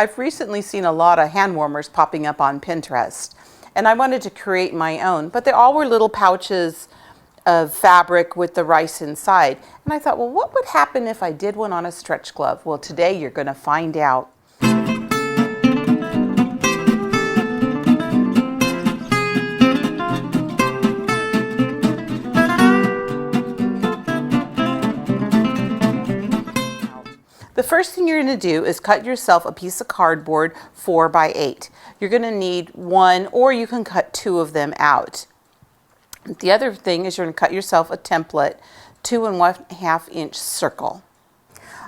I've recently seen a lot of hand warmers popping up on Pinterest, and I wanted to create my own, but they all were little pouches of fabric with the rice inside. And I thought, well, what would happen if I did one on a stretch glove? Well, today you're going to find out. The first thing you're going to do is cut yourself a piece of cardboard 4 by 8. You're going to need one, or you can cut 2 of them out. The other thing is you're going to cut yourself a template 2 1/2 inch circle.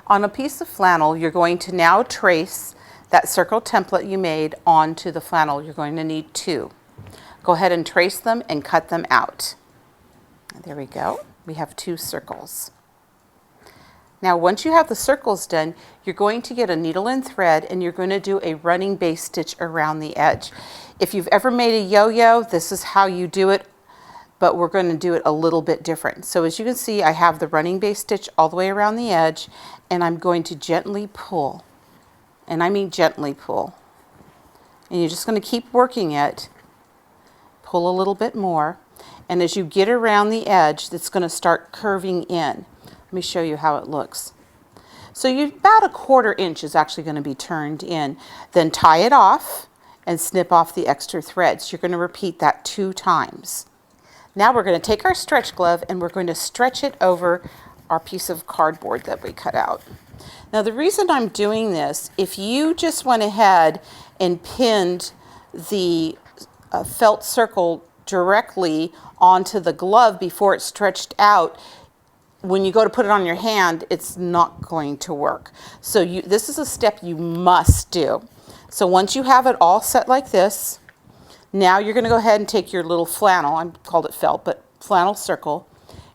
On a piece of flannel, you're going to now trace that circle template you made onto the flannel. You're going to need 2. Go ahead and trace them and cut them out. There we go. We have 2 circles. Now, once you have the circles done, you're going to get a needle and thread, and you're going to do a running base stitch around the edge. If you've ever made a yo-yo, this is how you do it, but we're going to do it a little bit different. So as you can see, I have the running base stitch all the way around the edge, and I'm going to gently pull, and I mean gently pull. And you're just going to keep working it, pull a little bit more, and as you get around the edge, it's going to start curving in. Let me show you how it looks. So about a 1/4 inch is actually going to be turned in. Then tie it off and snip off the extra threads. You're going to repeat that 2 times. Now we're going to take our stretch glove and we're going to stretch it over our piece of cardboard that we cut out. Now the reason I'm doing this, if you just went ahead and pinned the felt circle directly onto the glove before it stretched out, when you go to put it on your hand, it's not going to work. So this is a step you must do. So once you have it all set like this, now you're going to go ahead and take your little flannel, I called it felt, but flannel circle.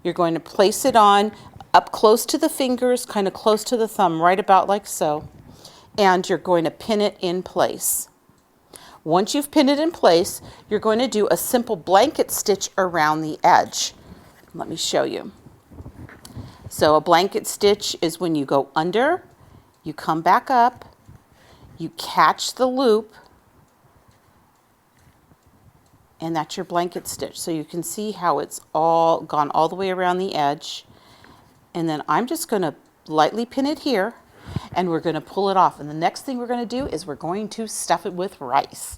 You're going to place it on up close to the fingers, kind of close to the thumb, right about like so. And you're going to pin it in place. Once you've pinned it in place, you're going to do a simple blanket stitch around the edge. Let me show you. So a blanket stitch is when you go under, you come back up, you catch the loop, and that's your blanket stitch. So you can see how it's all gone all the way around the edge. And then I'm just going to lightly pin it here, and we're going to pull it off. And the next thing we're going to do is we're going to stuff it with rice.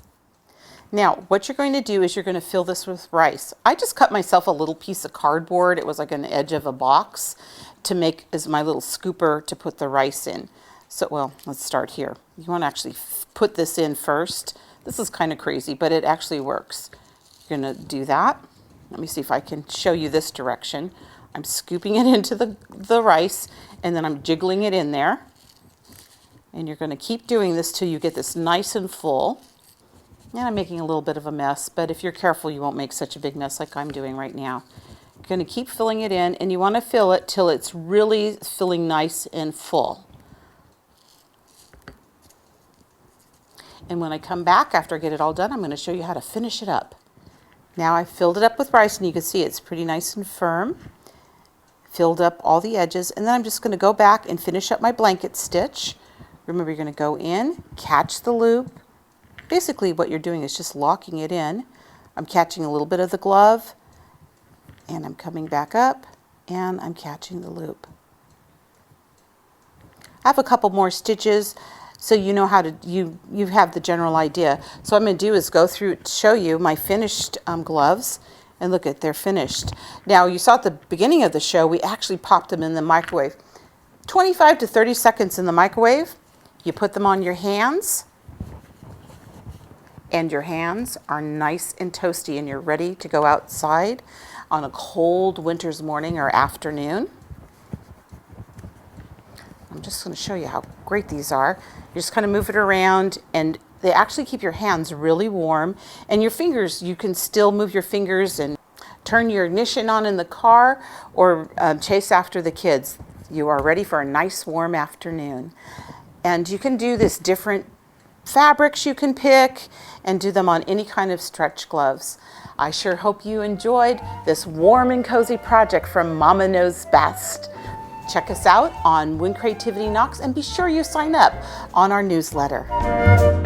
Now, what you're going to do is you're going to fill this with rice. I just cut myself a little piece of cardboard. It was like an edge of a box to make as my little scooper to put the rice in. So, well, let's start here. You want to actually put this in first. This is kind of crazy, but it actually works. You're going to do that. Let me see if I can show you this direction. I'm scooping it into the rice, and then I'm jiggling it in there. And you're going to keep doing this till you get this nice and full. And I'm making a little bit of a mess, but if you're careful, you won't make such a big mess like I'm doing right now. You're going to keep filling it in, and you want to fill it till it's really filling nice and full. And when I come back after I get it all done, I'm going to show you how to finish it up. Now I've filled it up with rice, and you can see it's pretty nice and firm. Filled up all the edges, and then I'm just going to go back and finish up my blanket stitch. Remember, you're going to go in, catch the loop. Basically what you're doing is just locking it in. I'm catching a little bit of the glove, and I'm coming back up, and I'm catching the loop. I have a couple more stitches so you know how to, you have the general idea. So what I'm going to do is go through to show you my finished gloves, and look at, they're finished. Now you saw at the beginning of the show, we actually popped them in the microwave. 25 to 30 seconds in the microwave. You put them on your hands, and your hands are nice and toasty, and you're ready to go outside on a cold winter's morning or afternoon. I'm just going to show you how great these are. You just kind of move it around, and they actually keep your hands really warm. And your fingers, you can still move your fingers and turn your ignition on in the car, or chase after the kids. You are ready for a nice warm afternoon. And you can do this different fabrics you can pick and do them on any kind of stretch gloves. I sure hope you enjoyed this warm and cozy project from Mama Knows Best. Check us out on When Creativity Knocks and be sure you sign up on our newsletter.